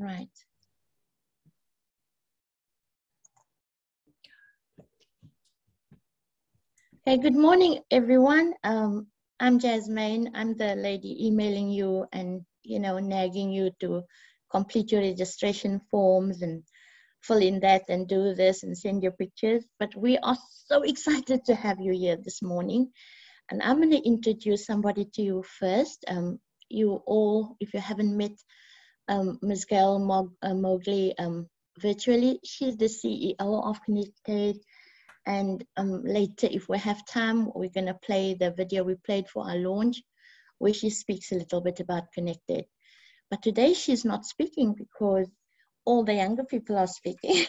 Right. Hey, good morning, everyone. I'm Jasmine. I'm the lady emailing you and, nagging you to complete your registration forms and fill in that and do this and send your pictures. But we are so excited to have you here this morning. And I'm going to introduce somebody to you first. You all, if you haven't met Ms. Gail Mowgli virtually, she's the CEO of ConnectAID. And later, if we have time, we're going to play the video we played for our launch, where she speaks a little bit about ConnectAID. But today she's not speaking because all the younger people are speaking.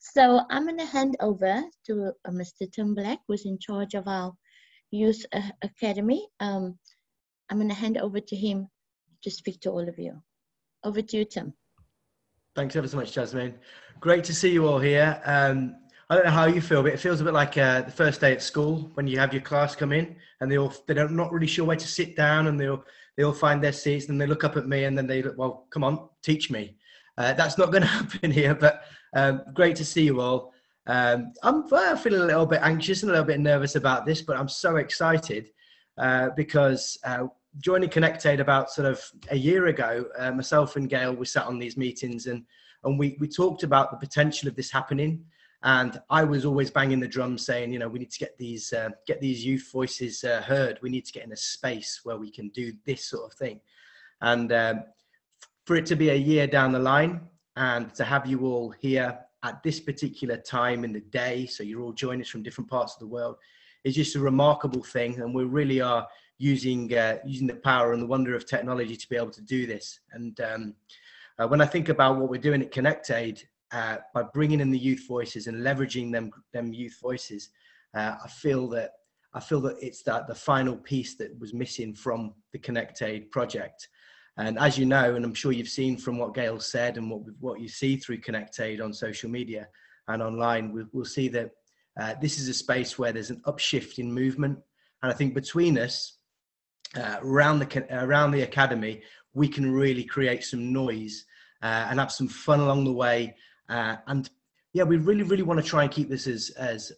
So I'm going to hand over to Mr. Tim Black, who's in charge of our Youth Academy. I'm going to hand over to him to speak to all of you. Over to you, Tim. Thanks ever so much, Jasmine. Great to see you all here. I don't know how you feel, but it feels a bit like the first day at school when you have your class come in and they're not really sure where to sit down, and they all find their seats, and they look up at me and then they look, well, come on, teach me. That's not going to happen here, but great to see you all. I'm feeling a little bit anxious and a little bit nervous about this, but I'm so excited because joining ConnectAID about sort of a year ago, myself and Gail, we sat on these meetings and we talked about the potential of this happening. And I was always banging the drum saying, we need to get these youth voices heard. We need to get in a space where we can do this sort of thing. And for it to be a year down the line and to have you all here at this particular time in the day, so you're all joining us from different parts of the world, is just a remarkable thing. And we really are using the power and the wonder of technology to be able to do this. And when I think about what we're doing at ConnectAID, by bringing in the youth voices and leveraging them youth voices, I feel that it's the final piece that was missing from the ConnectAID project. And as you know, and I'm sure you've seen from what Gail said and what you see through ConnectAID on social media and online, we'll see that this is a space where there's an upshift in movement. And I think between us, around the academy, we can really create some noise and have some fun along the way. And yeah, we really want to try and keep this as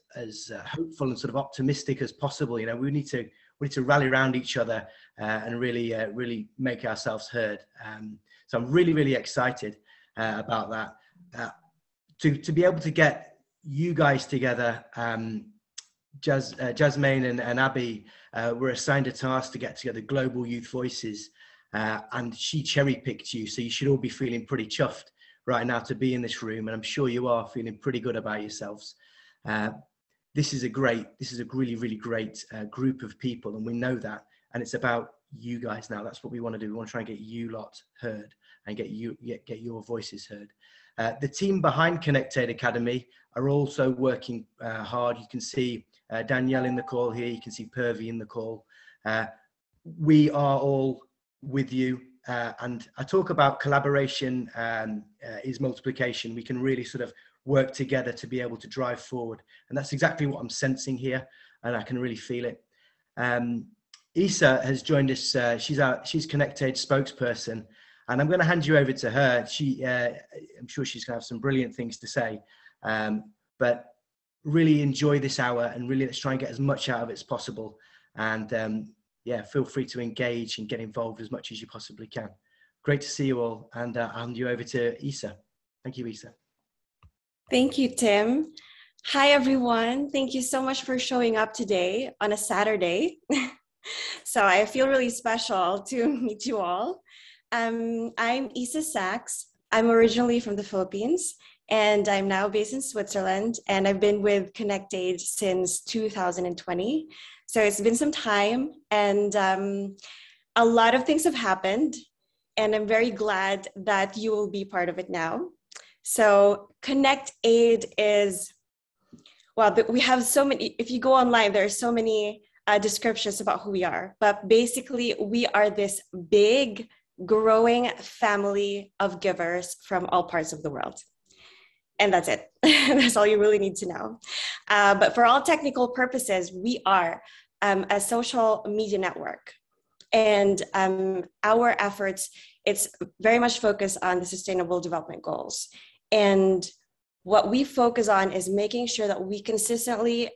hopeful and sort of optimistic as possible. We need to rally around each other and really make ourselves heard. So I'm really excited about that. To be able to get you guys together, Jasmine and Abby were assigned a task to get together global youth voices, and she cherry picked you. So you should all be feeling pretty chuffed right now to be in this room, and I'm sure you are feeling pretty good about yourselves. This is a really great group of people, and we know that, and it's about you guys now. That's what we want to do. We want to try and get you lot heard and get your voices heard. The team behind ConnectAID Academy are also working hard. You can see Danielle in the call here. You can see Purvi in the call. We are all with you. And I talk about collaboration is multiplication. We can really sort of work together to be able to drive forward. And that's exactly what I'm sensing here. And I can really feel it. Isa has joined us. She's ConnectAID spokesperson. And I'm going to hand you over to her. I'm sure she's going to have some brilliant things to say. But really enjoy this hour and really let's try and get as much out of it as possible. And yeah, feel free to engage and get involved as much as you possibly can. Great to see you all, and I'll hand you over to Isa. Thank you, Isa. Thank you, Tim. Hi, everyone. Thank you so much for showing up today on a Saturday. So I feel really special to meet you all. I'm Isa Sachs. I'm originally from the Philippines, and I'm now based in Switzerland, and I've been with ConnectAID since 2020. So it's been some time, and a lot of things have happened, and I'm very glad that you will be part of it now. So ConnectAID is, well, we have so many, if you go online, there are so many descriptions about who we are, but basically we are this big, growing family of givers from all parts of the world. And that's it. That's all you really need to know. But for all technical purposes, we are a social media network. And our efforts, it's very much focused on the Sustainable Development Goals. And what we focus on is making sure that we consistently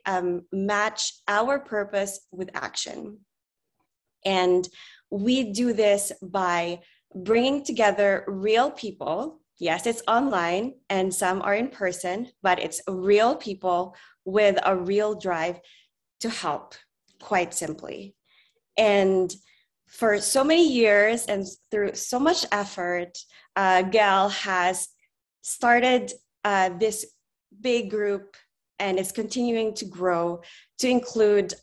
match our purpose with action. And we do this by bringing together real people. Yes, it's online and some are in person, but it's real people with a real drive to help, quite simply. And for so many years and through so much effort, GAL has started this big group, and it's continuing to grow to include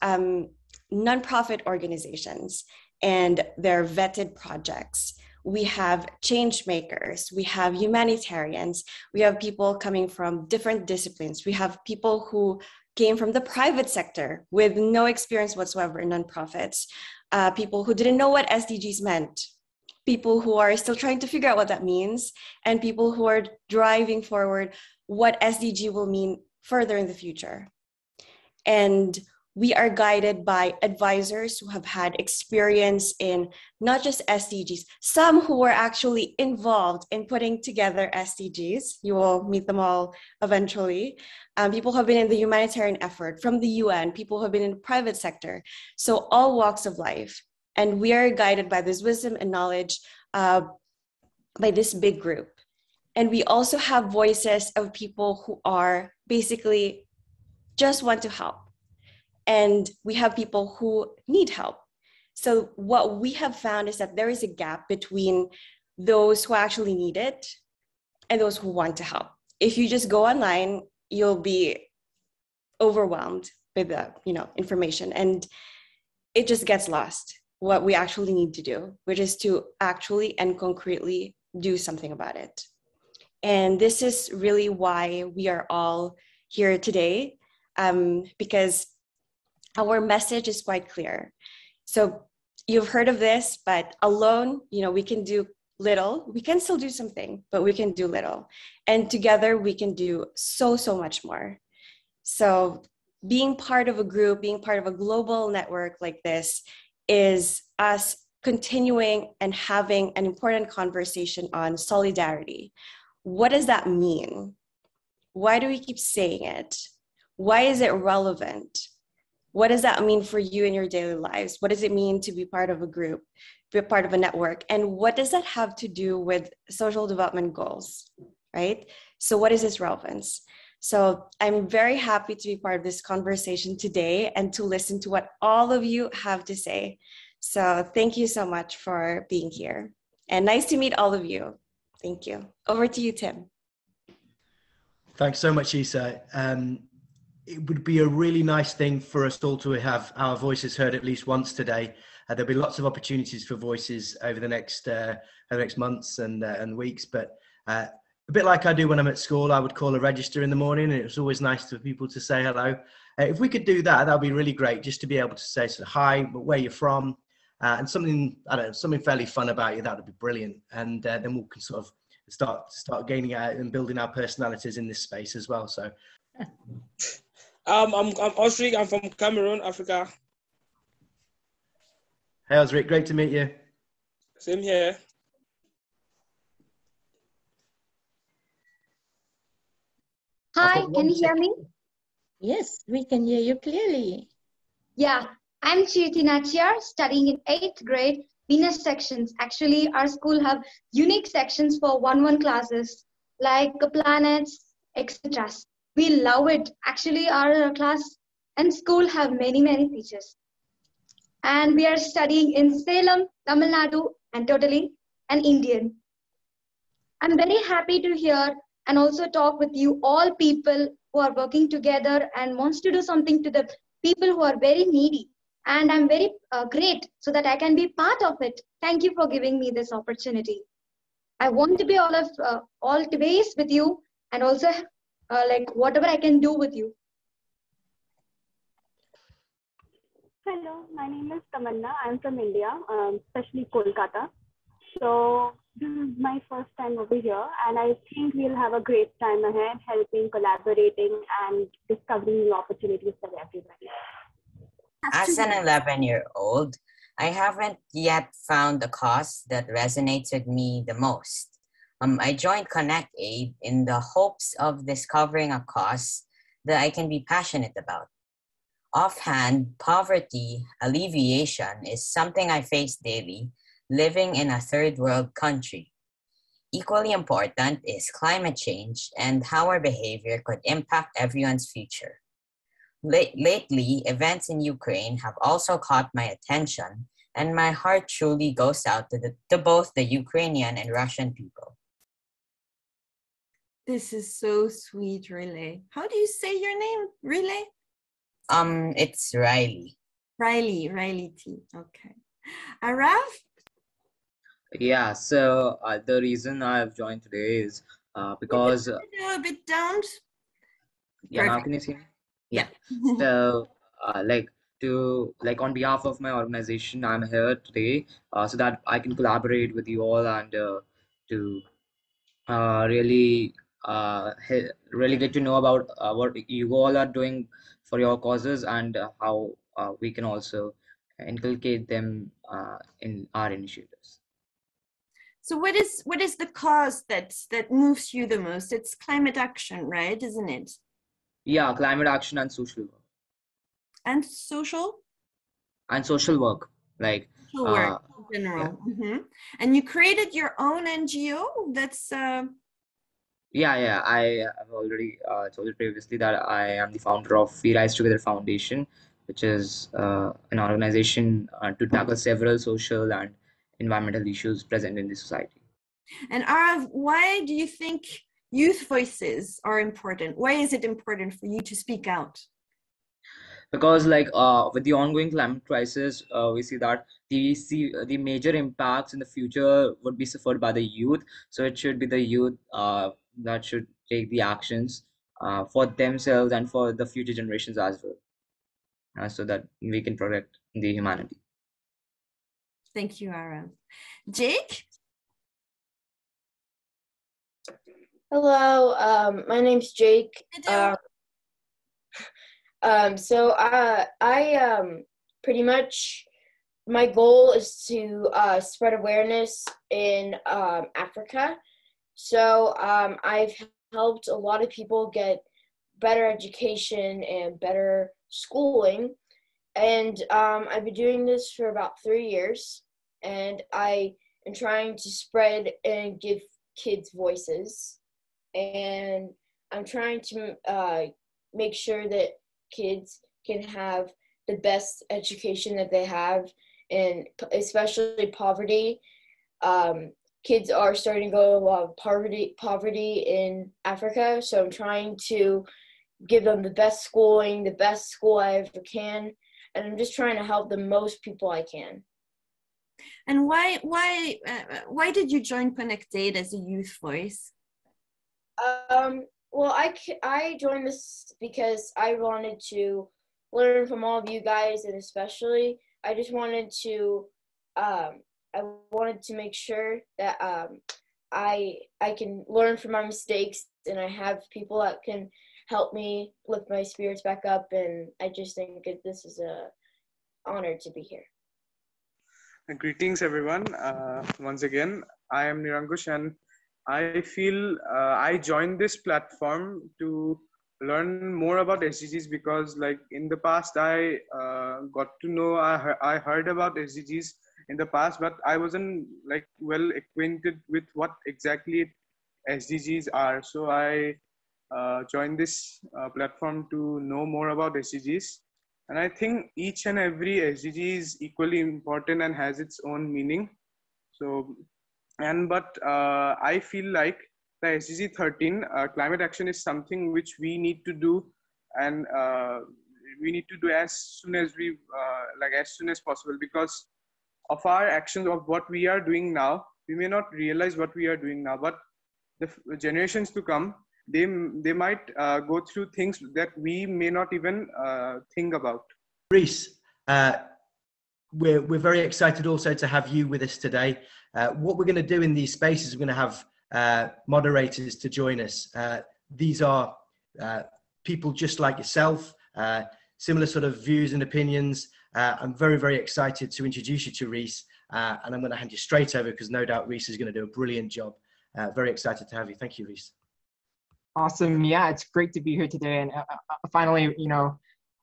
nonprofit organizations and their vetted projects. We have change makers, we have humanitarians, we have people coming from different disciplines, we have people who came from the private sector with no experience whatsoever in nonprofits, people who didn't know what SDGs meant, people who are still trying to figure out what that means, and people who are driving forward what SDG will mean further in the future. And we are guided by advisors who have had experience in not just SDGs, some who were actually involved in putting together SDGs. You will meet them all eventually. People who have been in the humanitarian effort from the UN, people who have been in the private sector. So all walks of life. And we are guided by this wisdom and knowledge by this big group. And we also have voices of people who are basically just want to help. And we have people who need help. So what we have found is that there is a gap between those who actually need it and those who want to help. If you just go online, you'll be overwhelmed with the information, and it just gets lost what we actually need to do, which is to actually and concretely do something about it. And this is really why we are all here today, because our message is quite clear. So you've heard of this, but alone, we can do little. We can still do something, but we can do little. And together we can do so much more. So being part of a group, being part of a global network like this is us continuing and having an important conversation on solidarity. What does that mean? Why do we keep saying it? Why is it relevant? What does that mean for you in your daily lives? What does it mean to be part of a group, be a part of a network? And what does that have to do with social development goals, right? So what is its relevance? So I'm very happy to be part of this conversation today and to listen to what all of you have to say. So thank you so much for being here. And nice to meet all of you. Thank you. Over to you, Tim. Thanks so much, Isa. It would be a really nice thing for us all to have our voices heard at least once today. There'll be lots of opportunities for voices over the next months and weeks. But a bit like I do when I'm at school, I would call a register in the morning, and it was always nice for people to say hello. If we could do that, that'd be really great. Just to be able to say sort of hi, where you're from, and something fairly fun about you. That would be brilliant. And then we can sort of start gaining out and building our personalities in this space as well. So. I'm Osric. I'm from Cameroon, Africa. Hey, Osric. Great to meet you. Same here. Hi, can you hear me? Yes, we can hear you clearly. Yeah, I'm Chirti Nachiyar, studying in 8th grade, Venus sections. Actually, our school have unique sections for 1-1 classes, like planets, etc. We love it. Actually, our class and school have many features. And we are studying in Salem, Tamil Nadu, and totally an Indian. I'm very happy to hear and also talk with you all people who are working together and wants to do something to the people who are very needy. And I'm very great so that I can be part of it. Thank you for giving me this opportunity. I want to be all ways with you, and also like whatever I can do with you. Hello, my name is Tamanna. I'm from India, especially Kolkata. So this is my first time over here, and I think we'll have a great time ahead, helping, collaborating, and discovering new opportunities for everybody. As an 11-year-old, I haven't yet found the cause that resonates with me the most. I joined ConnectAID in the hopes of discovering a cause that I can be passionate about. Offhand, poverty alleviation is something I face daily, living in a third world country. Equally important is climate change and how our behavior could impact everyone's future. Lately, events in Ukraine have also caught my attention, and my heart truly goes out to both the Ukrainian and Russian people. This is so sweet, Relay. How do you say your name, Relay? It's Riley. Riley T. Okay. Arav? Yeah, so the reason I've joined today is because A bit down. yeah, now Perfect. can you see me? Yeah. So on behalf of my organization, I'm here today so that I can collaborate with you all and to really really get to know about what you all are doing for your causes and how we can also inculcate them in our initiatives. So what is the cause that moves you the most? It's climate action, right? Isn't it? Yeah, climate action and social work. And social? And social work, like Social work in general. yeah. And you created your own NGO? That's Yeah, I have already told you previously that I am the founder of We Rise Together Foundation, which is an organization to tackle several social and environmental issues present in the society. And Arav, why do you think youth voices are important? Why is it important for you to speak out? Because with the ongoing climate crisis, we see that the major impacts in the future would be suffered by the youth. So it should be the youth that should take the actions for themselves and for the future generations as well, so that we can protect the humanity. Thank you, Arav. Jake? Hello, my name's Jake. So I pretty much, my goal is to spread awareness in Africa. So I've helped a lot of people get better education and better schooling. And I've been doing this for about 3 years. And I am trying to spread and give kids voices. And I'm trying to make sure that kids can have the best education that they have, and especially poverty. Kids are starting to go a lot of poverty in Africa, so I'm trying to give them the best schooling, the best school I ever can, and I'm just trying to help the most people I can. And why did you join ConnectAID as a youth voice? Well, I joined this because I wanted to learn from all of you guys, and especially I just wanted to make sure that I can learn from my mistakes, and I have people that can help me lift my spirits back up, and I just think that this is an honor to be here. Greetings, everyone. Once again, I am Nirankush, and I feel I joined this platform to learn more about SDGs because, like, in the past, I got to know, I heard about SDGs in the past, but I wasn't like well acquainted with what exactly SDGs are. So I joined this platform to know more about SDGs. And I think each and every SDG is equally important and has its own meaning. So, but I feel like the SDG 13, climate action, is something which we need to do, and we need to do as soon as possible, because of our actions, of what we are doing now. We may not realize what we are doing now, but the generations to come, they might go through things that we may not even think about. Reese, we're very excited also to have you with us today. What we're going to do in these spaces, we're going to have moderators to join us. These are people just like yourself, similar sort of views and opinions, I'm very, very excited to introduce you to Reese, and I'm going to hand you straight over because no doubt Reese is going to do a brilliant job. Very excited to have you. Thank you, Reese. Awesome. Yeah, it's great to be here today. And finally, you know,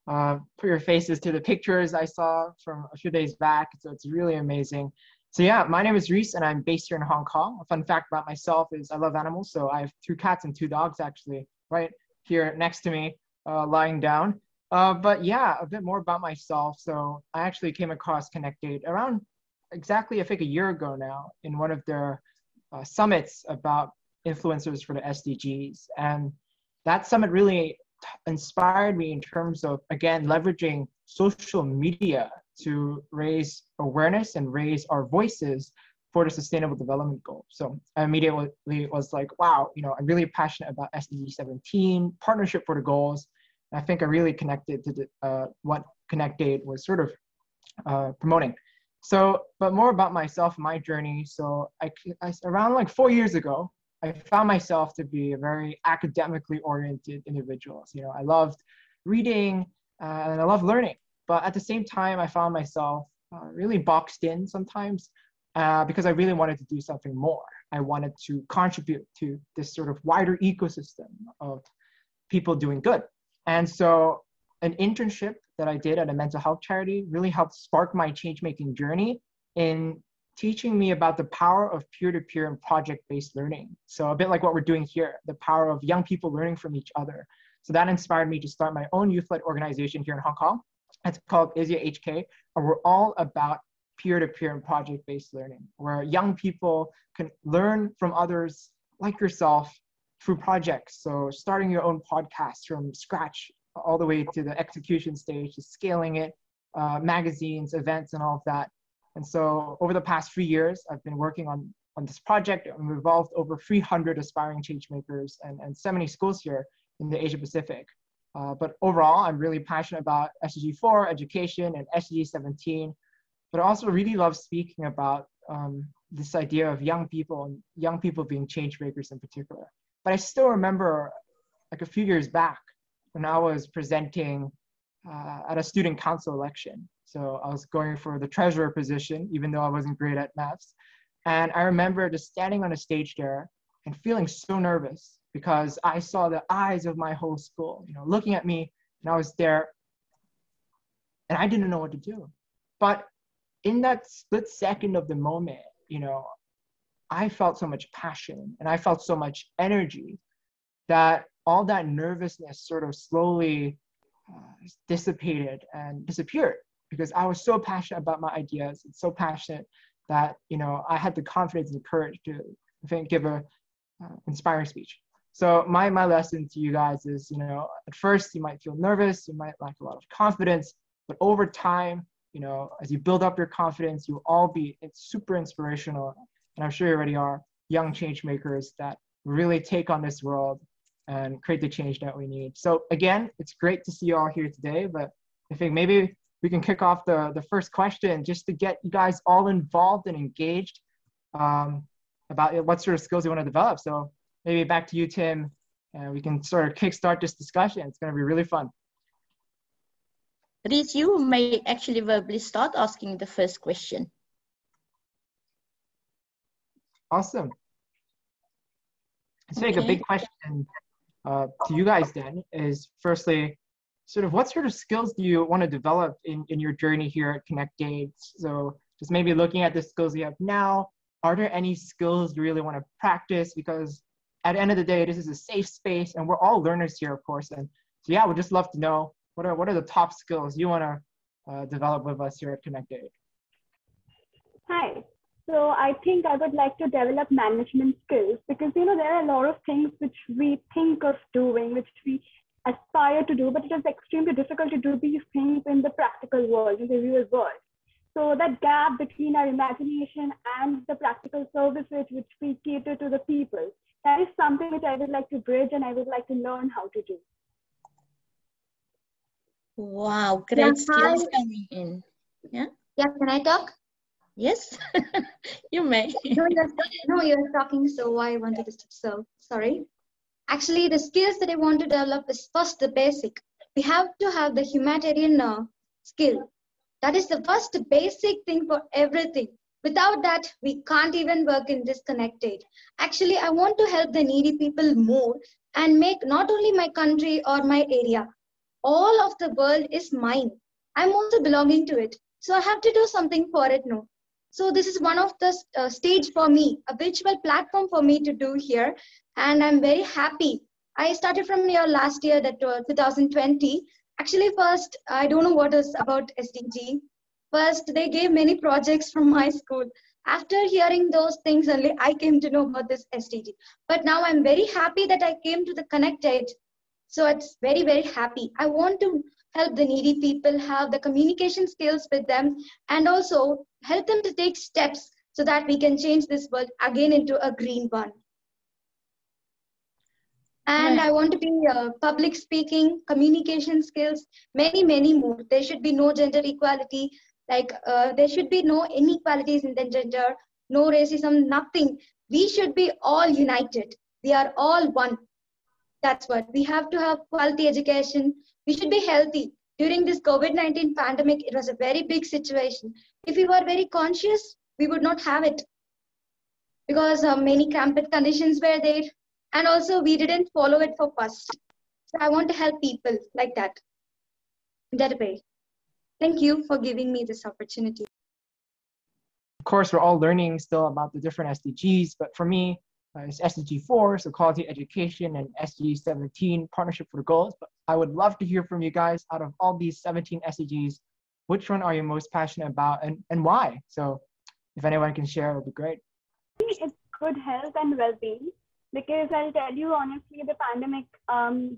put your faces to the pictures I saw from a few days back. So it's really amazing. So yeah, my name is Reese and I'm based here in Hong Kong. A fun fact about myself is I love animals. So I have 2 cats and 2 dogs actually right here next to me, lying down. But yeah, a bit more about myself. So I actually came across ConnectAID around exactly, I think, a year ago now in one of their summits about influencers for the SDGs. And that summit really inspired me in terms of, again, leveraging social media to raise awareness and raise our voices for the Sustainable Development Goals. So I immediately was like, wow, you know, I'm really passionate about SDG 17, partnership for the goals. And I think I really connected to the, what ConnectAID was sort of promoting. So, but more about myself, my journey. So I around like 4 years ago, I found myself to be a very academically oriented individual. So, you know, I loved reading and I loved learning. But at the same time, I found myself really boxed in sometimes because I really wanted to do something more. I wanted to contribute to this sort of wider ecosystem of people doing good. And so an internship that I did at a mental health charity really helped spark my change-making journey in teaching me about the power of peer-to-peer and project-based learning. So a bit like what we're doing here, the power of young people learning from each other. So that inspired me to start my own youth-led organization here in Hong Kong. It's called ISIA HK, and we're all about peer-to-peer and project-based learning, where young people can learn from others like yourself through projects. So starting your own podcast from scratch, all the way to the execution stage, to scaling it, magazines, events, and all of that. And so over the past 3 years, I've been working on this project, and we've involved over 300 aspiring change makers and 70 schools here in the Asia Pacific. But overall, I'm really passionate about SDG 4, education, and SDG 17. But I also really love speaking about this idea of young people and young people being change makers in particular. But I still remember like a few years back when I was presenting at a student council election. So I was going for the treasurer position, even though I wasn't great at maths. And I remember just standing on a stage there and feeling so nervous because I saw the eyes of my whole school, you know, looking at me, and I was there and I didn't know what to do. But in that split second of the moment, you know, I felt so much passion and I felt so much energy that all that nervousness sort of slowly dissipated and disappeared because I was so passionate about my ideas and so passionate that, you know, I had the confidence and courage to, I think, give a inspiring speech. So my lesson to you guys is, you know, at first you might feel nervous, you might lack a lot of confidence, but over time, you know, as you build up your confidence, you'll all be super inspirational. And I'm sure you already are young change makers that really take on this world and create the change that we need. So again, it's great to see you all here today, but I think maybe we can kick off the first question just to get you guys all involved and engaged about what sort of skills you want to develop. So maybe back to you, Tim, and we can sort of kickstart this discussion. It's going to be really fun. Reese, you may actually verbally start asking the first question. Awesome. I think a big question to you guys then is firstly, sort of what sort of skills do you want to develop in your journey here at ConnectAID? So just maybe looking at the skills you have now, are there any skills you really want to practice? Because at the end of the day, this is a safe space and we're all learners here, of course. And so yeah, we'd just love to know what are the top skills you want to develop with us here at ConnectAID? Hi. So I think I would like to develop management skills because, you know, there are a lot of things which we think of doing, which we aspire to do, but it is extremely difficult to do these things in the practical world, in the real world. So that gap between our imagination and the practical services which we cater to the people, that is something which I would like to bridge and I would like to learn how to do. Wow, great skills coming in. Yeah. Yeah, can I talk? Yes, you may. No, you're talking, so I wanted to stop. So sorry. Actually, the skills that I want to develop is first the basic. We have to have the humanitarian skill. That is the first basic thing for everything. Without that, we can't even work in this ConnectAID. Actually, I want to help the needy people more and make not only my country or my area, all of the world is mine. I'm also belonging to it. So I have to do something for it now. So this is one of the stage for me, a virtual platform for me to do here. And I'm very happy. I started from your last year, that 2020. Actually, first, I don't know what is about SDG. First, they gave many projects from my school. After hearing those things only, I came to know about this SDG. But now I'm very happy that I came to the ConnectAID. So it's very, very happy. I want to help the needy people, have the communication skills with them, and also help them to take steps so that we can change this world again into a green one. And I want to be public speaking, communication skills, many, many more. There should be no gender equality, there should be no inequalities in the gender, no racism, nothing. We should be all united. We are all one. That's what. We have to have quality education. We should be healthy. During this COVID-19 pandemic, it was a very big situation. If we were very conscious, we would not have it because many cramped conditions were there. And also we didn't follow it for first. So I want to help people like that, in that way. Thank you for giving me this opportunity. Of course, we're all learning still about the different SDGs, but for me, it's SDG 4, so quality education, and SDG 17, partnership for goals. But I would love to hear from you guys, out of all these 17 SDGs, which one are you most passionate about and why? So if anyone can share, it would be great. It's good health and well-being, because I'll tell you honestly, the pandemic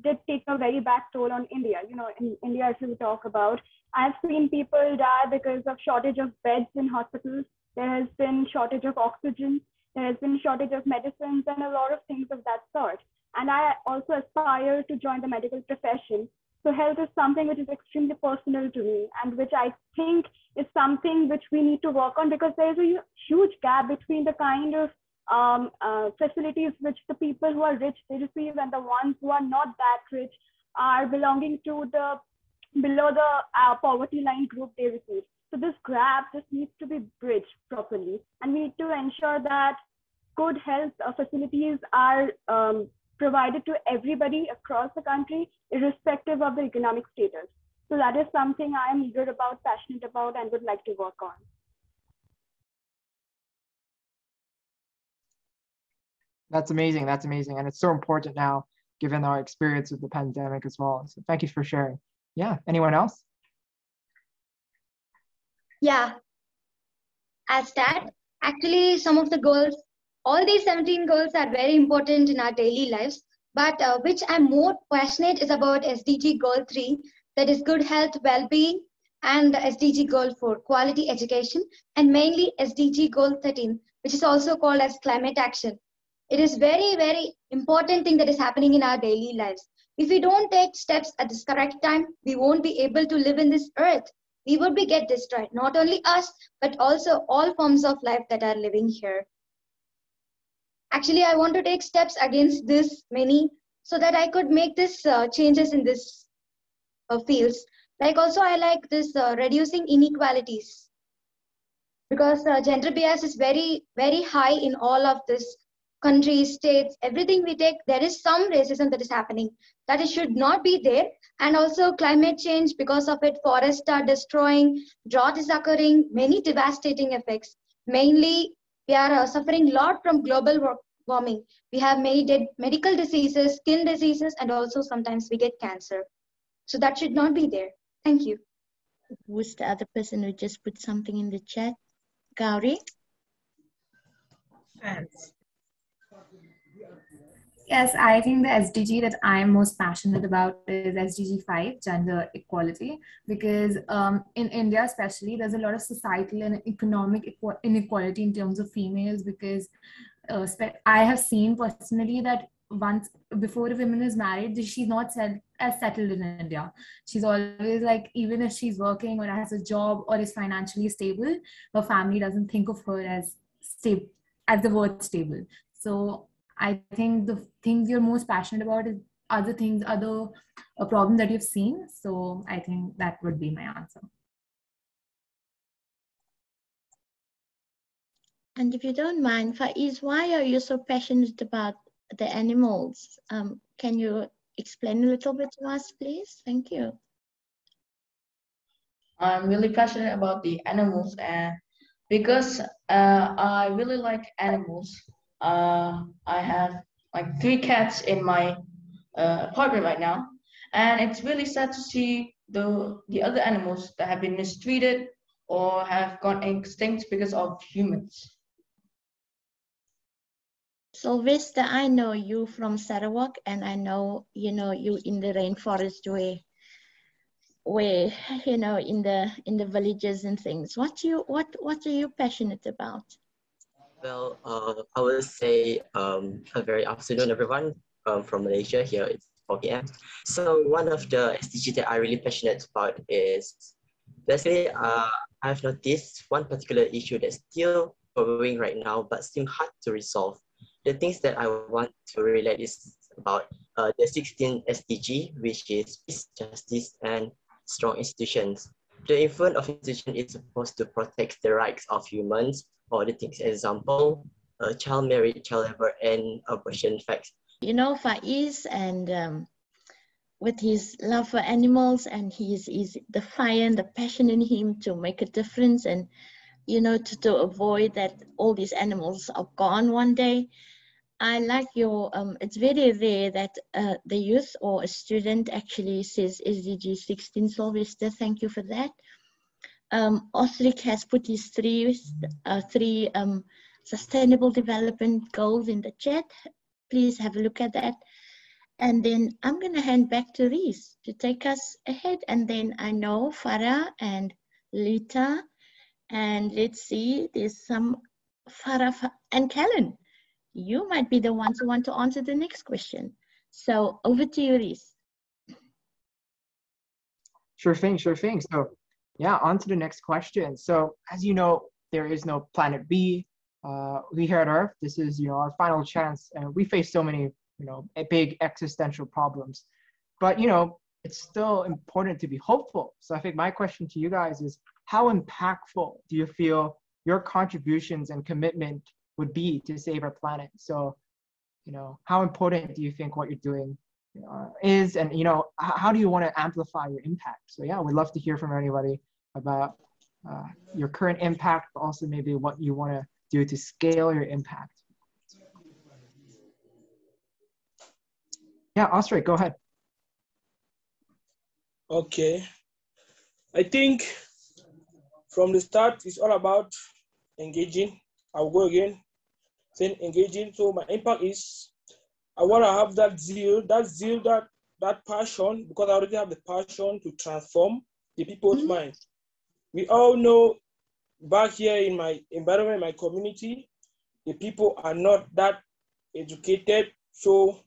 did take a very bad toll on India. You know, in India, as we talk about, I've seen people die because of shortage of beds in hospitals. There has been shortage of oxygen. There has been shortage of medicines and a lot of things of that sort. And I also aspire to join the medical profession. So health is something which is extremely personal to me, and which I think is something which we need to work on, because there's a huge gap between the kind of facilities which the people who are rich they receive, and the ones who are not that rich are belonging to the below the poverty line group they receive. So this gap just needs to be bridged properly, and we need to ensure that good health facilities are provided to everybody across the country, irrespective of the economic status. So that is something I am eager about, passionate about, and would like to work on. That's amazing. That's amazing. And it's so important now, given our experience with the pandemic as well. So thank you for sharing. Yeah, anyone else? Yeah, as that, actually some of the goals, all these 17 goals are very important in our daily lives, but which I'm more passionate is about SDG goal 3, that is good health, well-being, and the SDG goal 4, quality education, and mainly SDG goal 13, which is also called as climate action. It is very, very important thing that is happening in our daily lives. If we don't take steps at this correct time, we won't be able to live in this earth. We would be get destroyed, not only us, but also all forms of life that are living here. Actually, I want to take steps against this many so that I could make this changes in this fields. Like also, I like this reducing inequalities, because gender bias is very, very high in all of this countries, states, everything we take, there is some racism that is happening. That it should not be there. And also climate change, because of it, forests are destroying, drought is occurring, many devastating effects. Mainly, we are suffering a lot from global warming. We have many medical diseases, skin diseases, and also sometimes we get cancer. So that should not be there. Thank you. Who's the other person who just put something in the chat? Gauri? Thanks. Yes, I think the SDG that I'm most passionate about is SDG 5, gender equality, because in India especially, there's a lot of societal and economic inequality in terms of females, because I have seen personally that once before a woman is married, she's not as settled in India. She's always like, even if she's working or has a job or is financially stable, her family doesn't think of her as stable, as the word stable. So I think the things you're most passionate about is other things, other problem that you've seen. So I think that would be my answer. And if you don't mind, Faiz, why are you so passionate about the animals? Can you explain a little bit to us, please? Thank you. I'm really passionate about the animals, and because I really like animals. I have like 3 cats in my apartment right now, and it's really sad to see the other animals that have been mistreated or have gone extinct because of humans. Sylvester, I know you from Sarawak, and I know you in the rainforest where in the villages and things. What are you passionate about? Well, I would say a very afternoon, everyone. From Malaysia. Here it's 4 p.m. So one of the SDGs that I really passionate about is basically I've noticed one particular issue that's still growing right now, but seem hard to resolve. The things that I want to relate is about the 16 SDG, which is peace, justice, and strong institutions. The influence of institution is supposed to protect the rights of humans, or the things example, child marriage, child labor, and abortion facts. Faiz, and with his love for animals and his the fire and the passion in him to make a difference, and to avoid that all these animals are gone one day. I like your it's very rare that the youth or a student actually says SDG 16, Sylvester. Thank you for that. Osric has put his three sustainable development goals in the chat. Please have a look at that. And then I'm going to hand back to Reese to take us ahead. And then I know Farah and Lita, and let's see, there's some Farah and Kellen. You might be the ones who want to answer the next question. So over to you, Reese. Sure thing, sure thing. So yeah, on to the next question. So as you know, there is no planet B. We here at Earth, this is our final chance, and we face so many big existential problems. But it's still important to be hopeful. So I think my question to you guys is, how impactful do you feel your contributions and commitment would be to save our planet? So how important do you think what you're doing is, and how do you want to amplify your impact? So yeah, we'd love to hear from anybody about your current impact, but also maybe what you want to do to scale your impact. Yeah, Osric, go ahead. Okay. I think from the start, it's all about engaging. I'll go again, saying engaging. So my impact is, I want to have that zeal, that passion, because I already have the passion to transform the people's mind. We all know back here in my environment, my community, the people are not that educated. So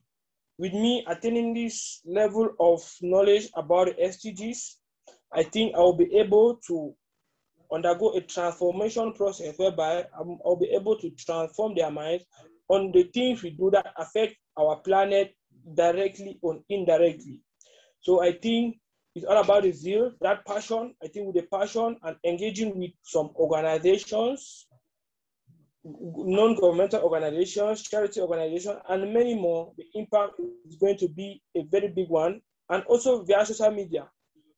with me attaining this level of knowledge about the SDGs, I think I will be able to undergo a transformation process whereby I'll be able to transform their minds on the things we do that affect our planet directly or indirectly. So I think it's all about the zeal, that passion. I think with the passion and engaging with some organizations, non-governmental organizations, charity organizations, and many more, the impact is going to be a very big one, and also via social media.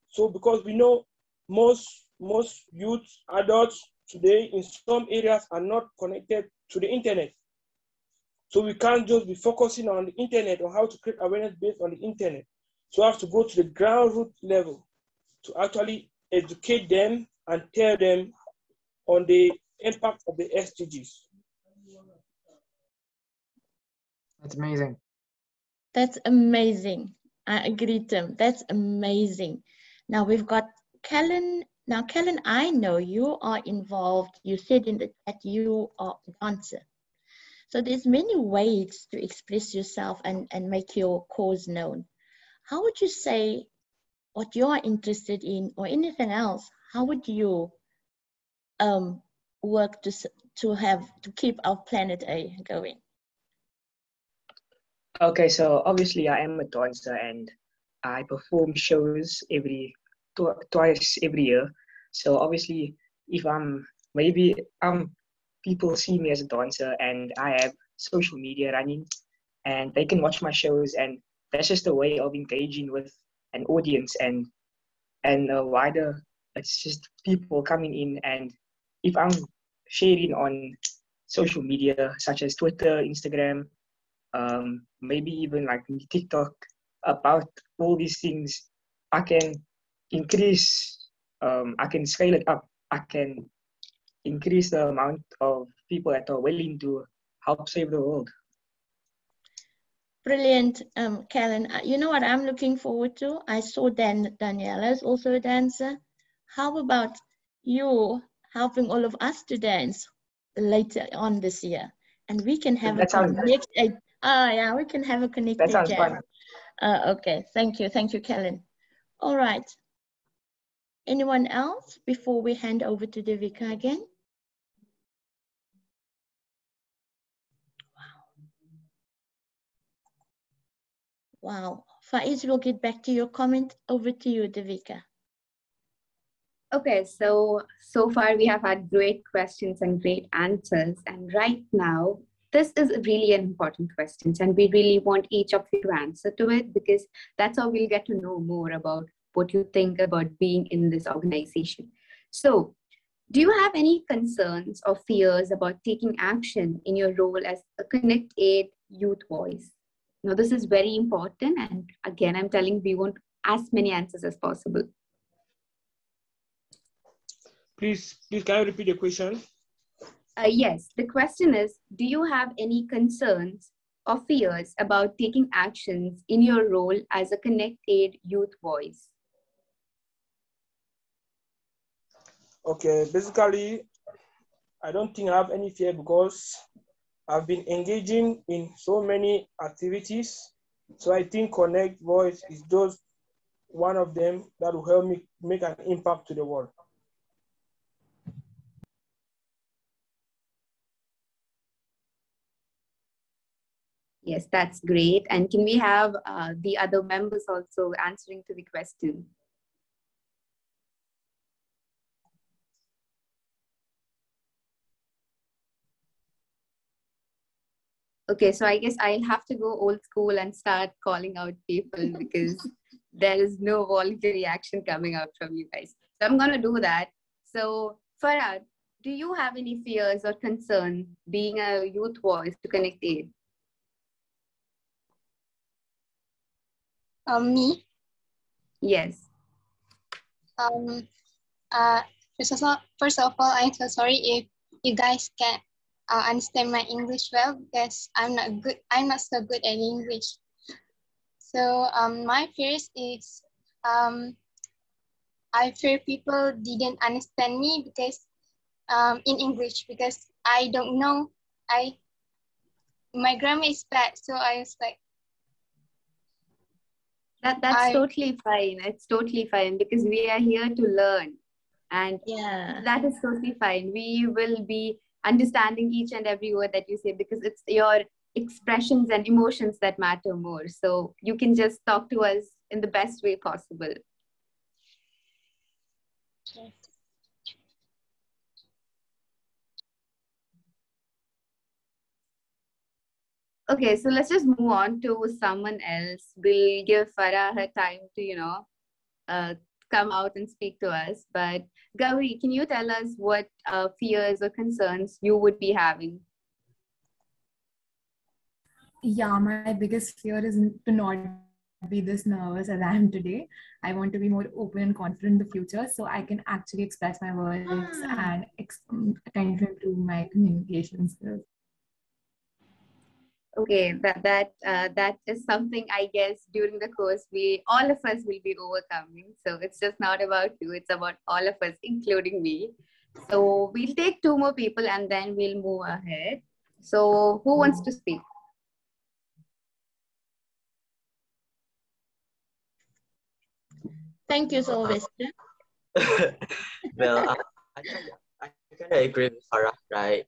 So because we know most youth, adults today in some areas are not connected to the internet. So we can't just be focusing on the internet or how to create awareness based on the internet. So I have to go to the ground root level to actually educate them and tell them on the impact of the SDGs. That's amazing. That's amazing. I agree, Tim. That's amazing. Now we've got Kellen. Now, Kellen, I know you are involved. You said in the chat you are a dancer. So there's many ways to express yourself and make your cause known. How would you say what you are interested in, or anything else? How would you work to keep our planet A going? Okay, so obviously I am a dancer and I perform shows twice every year. So obviously, if I'm people see me as a dancer and I have social media running and they can watch my shows, and that's just a way of engaging with an audience and a wider, it's just people coming in. And if I'm sharing on social media such as Twitter, Instagram, maybe even like TikTok about all these things, I can increase, I can scale it up. I can increase the amount of people that are willing to help save the world. Brilliant, Karen. You know what I'm looking forward to? I saw Daniela is also a dancer. How about you helping all of us to dance later on this year? And we can have yeah, we can have a ConnectAID That sounds jam. fun. Okay, thank you, Karen. All right. Anyone else before we hand over to Devika again? Wow. Faiz, we'll get back to your comment. Over to you, Devika. Okay, so far we have had great questions and great answers. And right now, this is really an important question. And we really want each of you to answer to it, because that's how we'll get to know more about what you think about being in this organization. So, do you have any concerns or fears about taking action in your role as a ConnectAID youth voice? Now, this is very important. And again, I'm telling we want as many answers as possible. Please, can you repeat the question? Yes, the question is, do you have any concerns or fears about taking actions in your role as a ConnectAID youth voice? Okay, basically, I don't think I have any fear because I've been engaging in so many activities. So I think Connect Voice is just one of them that will help me make an impact to the world. Yes, that's great. And can we have the other members also answering to the question? Okay, so I guess I'll have to go old school and start calling out people because there is no voluntary action coming out from you guys. So I'm going to do that. So Farad, do you have any fears or concern being a youth voice to ConnectAID? Me? Yes. First of all, I'm so sorry if you guys can understand my English well, because I'm not so good at English. So my fears is I fear people didn't understand me because in English, because I don't know, my grammar is bad, so I was like, that's totally fine. It's totally fine because we are here to learn, and yeah, that is totally fine. We will be understanding each and every word that you say because it's your expressions and emotions that matter more. So you can just talk to us in the best way possible. Okay. Okay, so let's just move on to someone else. We'll give Farah her time to, come out and speak to us. But Gauri, can you tell us what fears or concerns you would be having? Yeah, my biggest fear is to not be this nervous as I am today. I want to be more open and confident in the future so I can actually express my words and kind of improve my communication skills. Okay, that is something I guess during the course all of us will be overcoming. So it's just not about you, it's about all of us, including me. So we'll take 2 more people and then we'll move ahead. So who wants to speak? Thank you, Sylvester. Well, I kind of agree with Farah, right?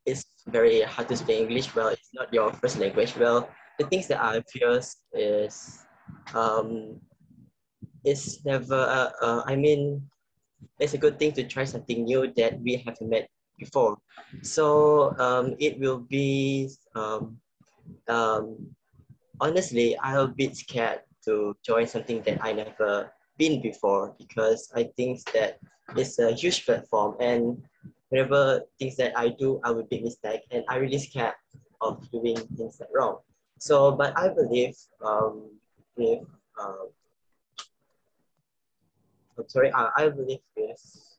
It's very hard to speak English. Well, it's not your first language. Well, the things that I fear is, it's never. I mean, it's a good thing to try something new that we haven't met before. So it will be, honestly, I'm a bit scared to join something that I never been before, because I think that it's a huge platform, and whenever things that I do, I will make mistake, and I really scared of doing things that wrong. So, but I believe with I'm sorry, I believe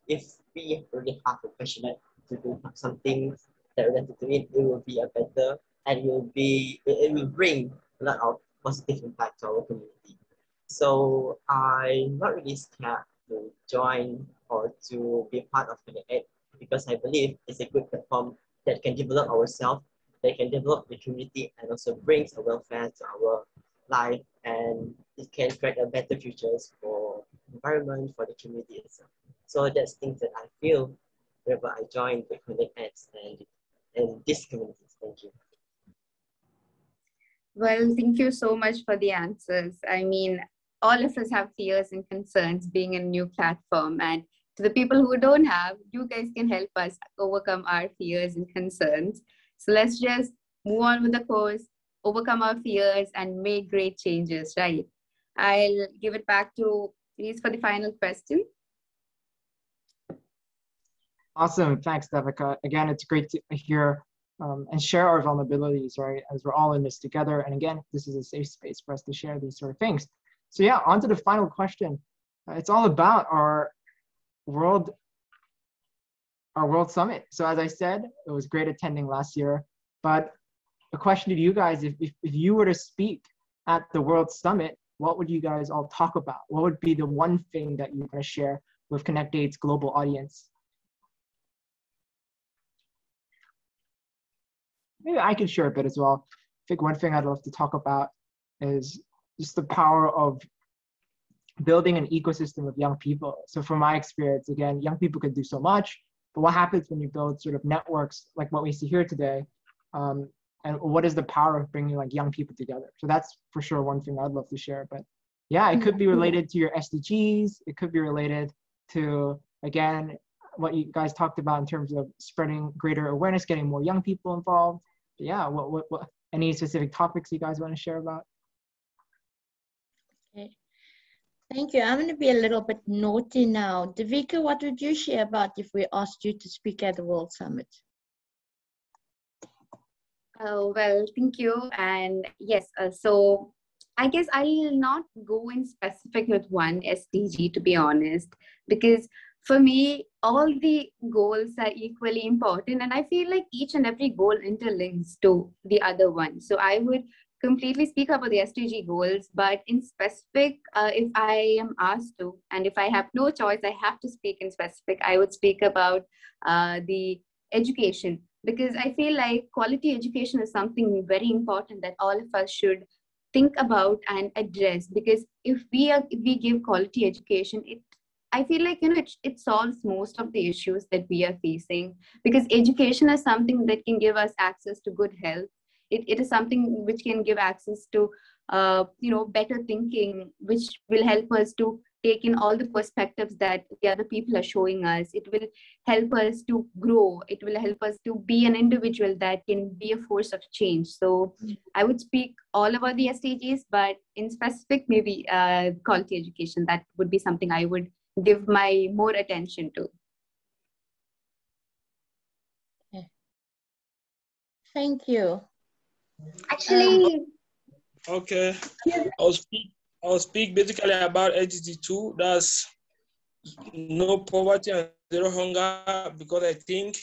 if we really have a passionate to do something that related to it, it will be a better, and it will bring a lot of positive impact to our community. So I'm not really scared to join or to be part of ConnectAID, because I believe it's a good platform that can develop ourselves, that can develop the community, and also brings a welfare to our life, and it can create a better futures for environment, for the community itself. So that's things that I feel whenever I join the ConnectAID and this community. Thank you. Well, thank you so much for the answers. I mean, all of us have fears and concerns being a new platform, and to the people who don't have, you guys can help us overcome our fears and concerns. So let's just move on with the course, overcome our fears, and make great changes, right? I'll give it back to Reese for the final question. Awesome, thanks, Devika. Again, it's great to hear and share our vulnerabilities, right? As we're all in this together. And again, this is a safe space for us to share these sort of things. So yeah, on to the final question. It's all about our World Summit. So as I said, it was great attending last year, but a question to you guys, if you were to speak at the World Summit, what would you guys all talk about? What would be the one thing that you're going to share with ConnectAID's global audience? Maybe I can share a bit as well. I think one thing I'd love to talk about is just the power of building an ecosystem of young people. So from my experience, again, young people can do so much, but what happens when you build sort of networks like what we see here today? And what is the power of bringing like young people together? So that's for sure one thing I'd love to share. But yeah, it could be related to your SDGs. It could be related to, again, what you guys talked about in terms of spreading greater awareness, getting more young people involved. But yeah, what any specific topics you guys want to share about? Okay. Thank you. I'm going to be a little bit naughty now. Devika, what would you share about if we asked you to speak at the World Summit? Well, thank you. And yes, so I guess I'll not go in specific with one SDG, to be honest, because for me, all the goals are equally important. And I feel like each and every goal interlinks to the other one. So I would completely speak about the SDG goals, but in specific, if I am asked to, and if I have no choice, I have to speak in specific, I would speak about the education. Because I feel like quality education is something very important that all of us should think about and address. Because if we give quality education, I feel like it solves most of the issues that we are facing. Because education is something that can give us access to good health. It is something which can give access to better thinking, which will help us to take in all the perspectives that the other people are showing us. It will help us to grow. It will help us to be an individual that can be a force of change. So I would speak all about the SDGs, but in specific, maybe quality education, that would be something I would give my more attention to. Okay. Thank you. Actually, okay. I'll speak basically about SDG 2. That's no poverty and zero hunger, because I think,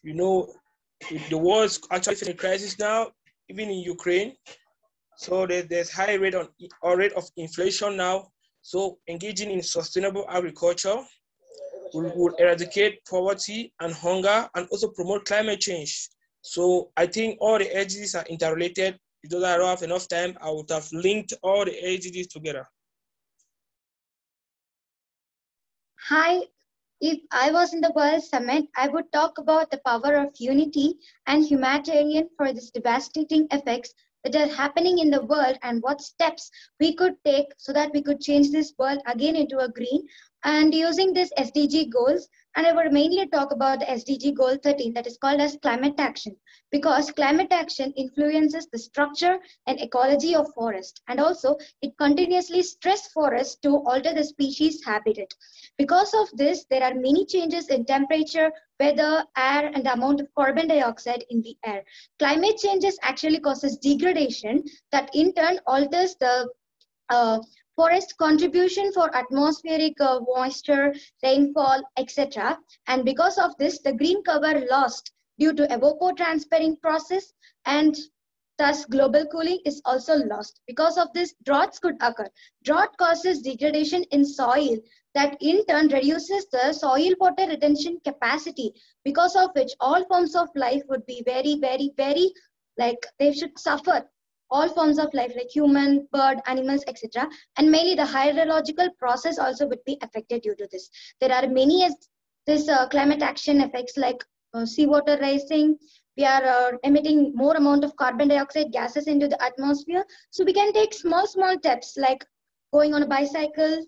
the world is actually facing a crisis now, even in Ukraine. So there's high rate of inflation now. So engaging in sustainable agriculture will eradicate poverty and hunger, and also promote climate change. So I think all the SDGs are interrelated. Because I don't have enough time, I would have linked all the SDGs together. hi. If I was in the World Summit, I would talk about the power of unity and humanitarian for these devastating effects that are happening in the world, and what steps we could take so that we could change this world again into a green, and using this SDG goals. And I would mainly talk about the SDG goal 13, that is called as climate action, because climate action influences the structure and ecology of forest, and also it continuously stress forests to alter the species habitat. Because of this, there are many changes in temperature, weather, air, and the amount of carbon dioxide in the air. Climate changes actually causes degradation that in turn alters the forest contribution for atmospheric moisture, rainfall, etc. And because of this, the green cover lost due to evapotranspiring process, and thus global cooling is also lost. Because of this, droughts could occur. Drought causes degradation in soil that in turn reduces the soil water retention capacity, because of which all forms of life would be very, like they should suffer. All forms of life like human, bird, animals, etc. And mainly the hydrological process also would be affected due to this. There are many as this climate action effects like seawater rising. We are emitting more amount of carbon dioxide gases into the atmosphere. So we can take small steps like going on a bicycle,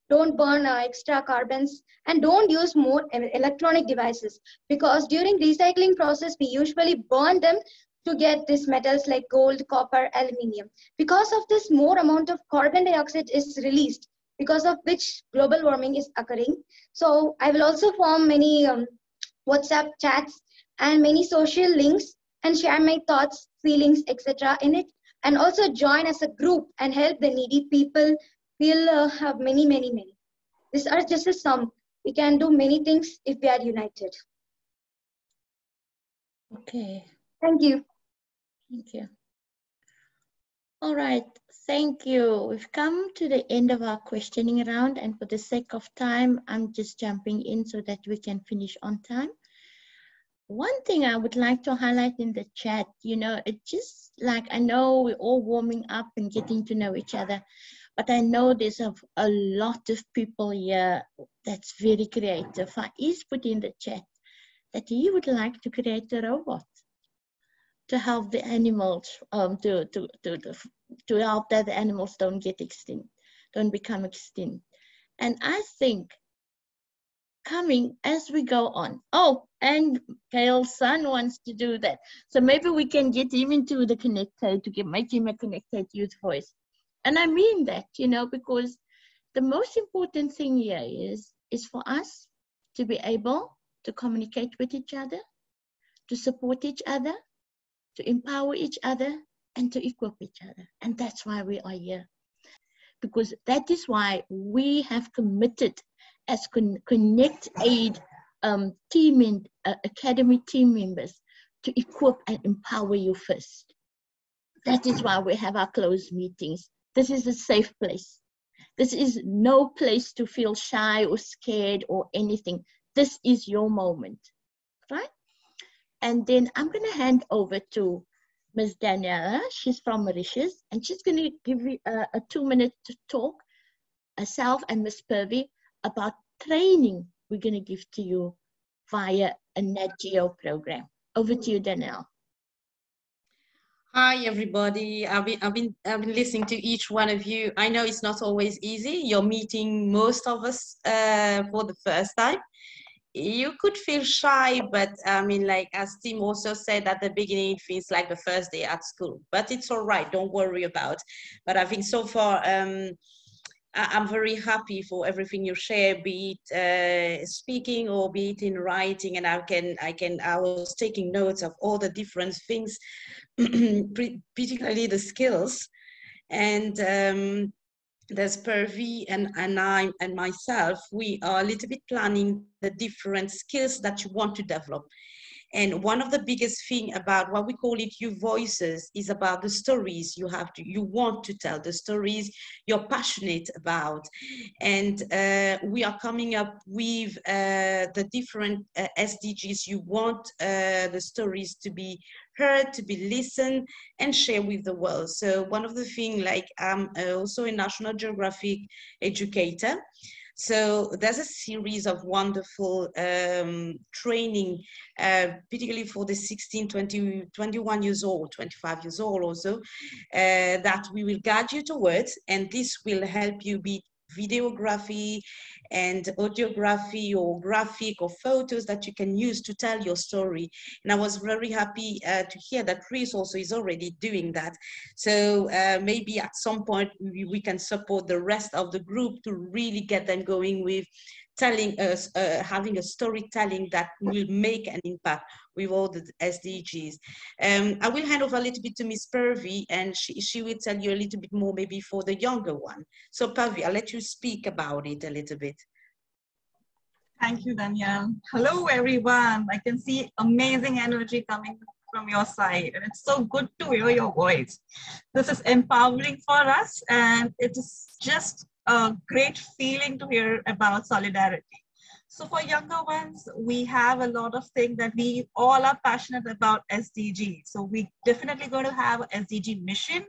don't burn extra carbons, and don't use more electronic devices, because during recycling process we usually burn them to get these metals like gold, copper, aluminium. Because of this, more amount of carbon dioxide is released, because of which global warming is occurring. So I will also form many WhatsApp chats and many social links and share my thoughts, feelings, etc. in it, and also join as a group and help the needy people. We'll have many. These are just some. We can do many things if we are united. Okay. Thank you. Thank you. All right, thank you. We've come to the end of our questioning round, and for the sake of time, I'm just jumping in so that we can finish on time. One thing I would like to highlight in the chat, it's just like, I know we're all warming up and getting to know each other, but I know there's a lot of people here that's very creative. Faiz put in the chat that he would like to create a robot to help the animals, to help that the animals don't get extinct, don't become extinct. And I think coming as we go on. Oh, and Gail's son wants to do that. So maybe we can get him into the ConnectAID to make him a ConnectAID youth voice. And I mean that, because the most important thing here is for us to be able to communicate with each other, to support each other, to empower each other, and to equip each other. And that's why we are here. Because that is why we have committed as ConnectAID Academy team members to equip and empower you first. That is why we have our closed meetings. This is a safe place. This is no place to feel shy or scared or anything. This is your moment, right? And then I'm going to hand over to Ms. Daniela. She's from Mauritius, and she's going to give you a 2-minute talk, herself and Ms. Purvi, about training we're going to give to you via a Nat Geo program. Over to you, Danielle. Hi, everybody. I've been listening to each one of you. I know it's not always easy. You're meeting most of us for the first time. You could feel shy, but I mean, like as Tim also said at the beginning, it feels like the first day at school. But it's all right. Don't worry about. But I think so far, I'm very happy for everything you share, be it speaking or be it in writing, and I was taking notes of all the different things, particularly the skills, and there's Purvi and I and myself. We are a little bit planning the different skills that you want to develop. And one of the biggest thing about what we call it youth voices is about the stories you want to tell, the stories you're passionate about. And we are coming up with the different SDGs you want the stories to be heard, to be listened and shared with the world. So one of the things, like I'm also a National Geographic educator. So there's a series of wonderful training, particularly for the 16, 20, 21 years old, 25 years old also, that we will guide you towards, and this will help you be videography and audiography or graphic or photos that you can use to tell your story. And I was very happy to hear that Chris also is already doing that. So maybe at some point we can support the rest of the group to really get them going with telling us, having a storytelling that will make an impact with all the SDGs. I will hand over a little bit to Miss Purvi, and she will tell you a little bit more maybe for the younger one. So Purvi, I'll let you speak about it a little bit. Thank you, Danielle. Hello, everyone. I can see amazing energy coming from your side, and it's so good to hear your voice. This is empowering for us, and it is just a great feeling to hear about solidarity. So for younger ones, we have a lot of things that we all are passionate about SDGs. So we definitely going to have an SDG mission,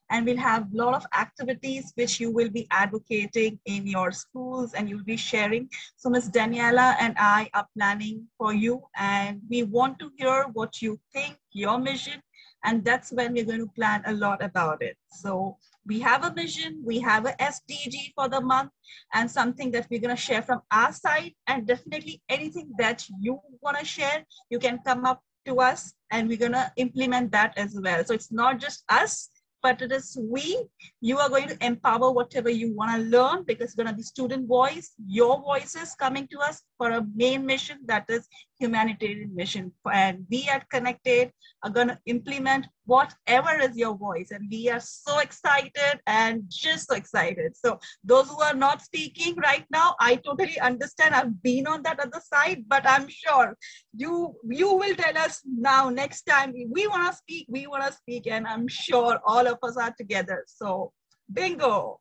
and we'll have a lot of activities which you will be advocating in your schools and you'll be sharing. So Ms. Daniela and I are planning for you, and we want to hear what you think, your mission, and that's when we're going to plan a lot about it. So we have a vision, we have a SDG for the month, and something that we're going to share from our side, and definitely anything that you want to share, you can come up to us and we're going to implement that as well. So it's not just us, but it is we. You are going to empower whatever you want to learn, because it's going to be student voice, your voices coming to us for a main mission, that is humanitarian mission. And we at ConnectAID are going to implement whatever is your voice. And we are so excited and just so excited. So those who are not speaking right now, I totally understand. I've been on that other side, but I'm sure you will tell us now, next time we want to speak, and I'm sure all of us are together. So bingo.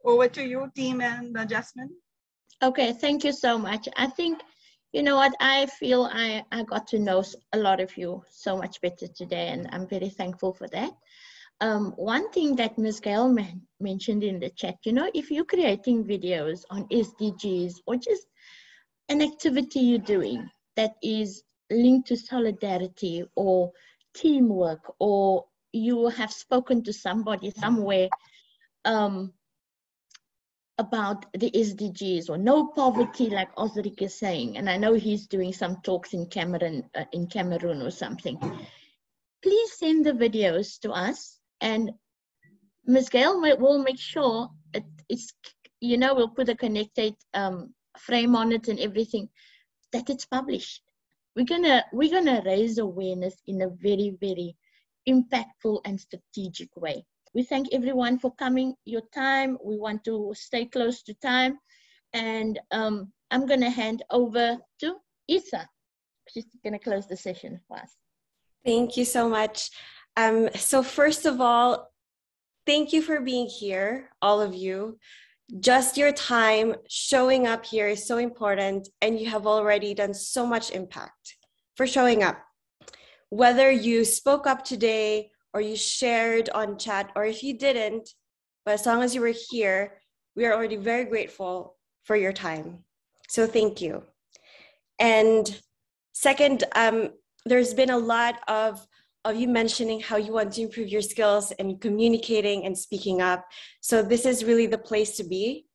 Over to you, team and Jasmine. Okay, thank you so much. I think, you know what, I feel I got to know a lot of you so much better today, and I'm very thankful for that. One thing that Ms. Gail mentioned in the chat, you know, if you're creating videos on SDGs or just an activity you're doing that is linked to solidarity or teamwork, or you have spoken to somebody somewhere about the SDGs or no poverty, like Osric is saying, and I know he's doing some talks in Cameroon or something. Please send the videos to us, and Ms. Gail will make sure it's, you know, we'll put a ConnectAID frame on it and everything, that it's published. We're gonna raise awareness in a very, very impactful and strategic way. We thank everyone for coming, your time. We want to stay close to time. And I'm gonna hand over to Isa. She's gonna close the session for us. Thank you so much. So first of all, thank you for being here, all of you. Just your time showing up here is so important, and you have already done so much impact for showing up. Whether you spoke up today or you shared on chat, or if you didn't, but as long as you were here, we are already very grateful for your time. So thank you. And second, there's been a lot of you mentioning how you want to improve your skills and communicating and speaking up. So this is really the place to be.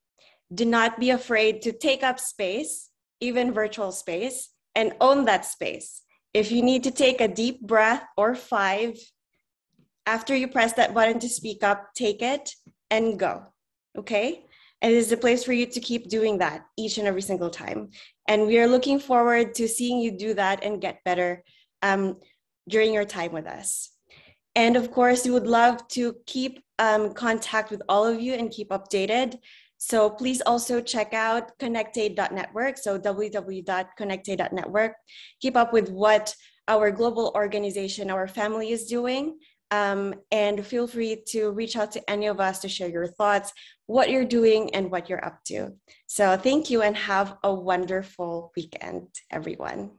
Do not be afraid to take up space, even virtual space, and own that space. If you need to take a deep breath or 5, after you press that button to speak up, take it and go, okay? And it is a place for you to keep doing that each and every single time. And we are looking forward to seeing you do that and get better during your time with us. And of course, we would love to keep contact with all of you and keep updated. So please also check out ConnectAID.network, so www.connectaid.network. Keep up with what our global organization, our family is doing. And feel free to reach out to any of us to share your thoughts, what you're doing, and what you're up to. So thank you, and have a wonderful weekend, everyone.